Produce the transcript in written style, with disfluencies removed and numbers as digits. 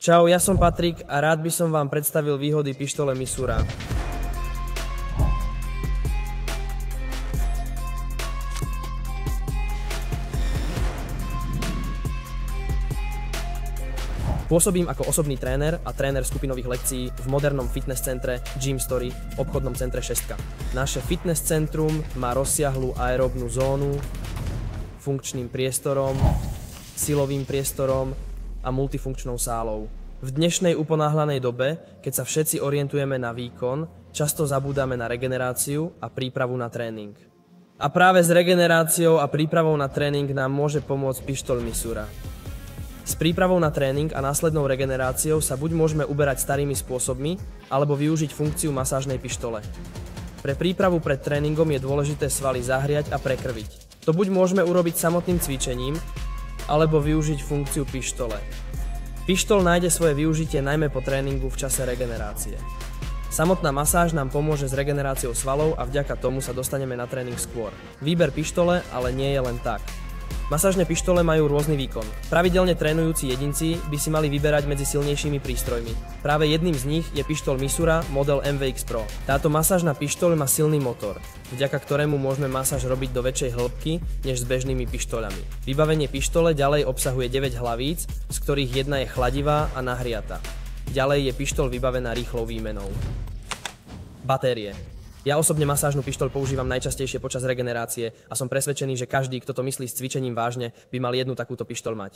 Čau, ja som Patrik a rád by som vám predstavil výhody pištole Misura. Pôsobím ako osobný tréner a tréner skupinových lekcií v modernom fitness centre Gym Story v obchodnom centre 6. Naše fitness centrum má rozsiahlu aerobnú zónu, funkčným priestorom, silovým priestorom a multifunkčnou sálou. V dnešnej uponáhlanej dobe, keď sa všetci orientujeme na výkon, často zabúdame na regeneráciu a prípravu na tréning. A práve s regeneráciou a prípravou na tréning nám môže pomôcť pištoľ Misura. S prípravou na tréning a následnou regeneráciou sa buď môžeme uberať starými spôsobmi, alebo využiť funkciu masážnej pištole. Pre prípravu pred tréningom je dôležité svaly zahriať a prekrviť. To buď môžeme urobiť samotným cvičením, alebo využiť funkciu pištole. Pištol nájde svoje využitie najmä po tréningu v čase regenerácie. Samotná masáž nám pomôže s regeneráciou svalov a vďaka tomu sa dostaneme na tréning skôr. Výber pištole ale nie je len tak. Masážne pištole majú rôzny výkon. Pravidelne trénujúci jedinci by si mali vyberať medzi silnejšími prístrojmi. Práve jedným z nich je pištol Misura model MVX Pro. Táto masážna pištoľ má silný motor, vďaka ktorému môžeme masáž robiť do väčšej hĺbky než s bežnými pištoľami. Vybavenie pištole ďalej obsahuje 9 hlavíc, z ktorých jedna je chladivá a nahriata. Ďalej je pištoľ vybavená rýchlou výmenou. Batérie. Ja osobne masážnu pištoľ používam najčastejšie počas regenerácie a som presvedčený, že každý, kto to myslí s cvičením vážne, by mal jednu takúto pištoľ mať.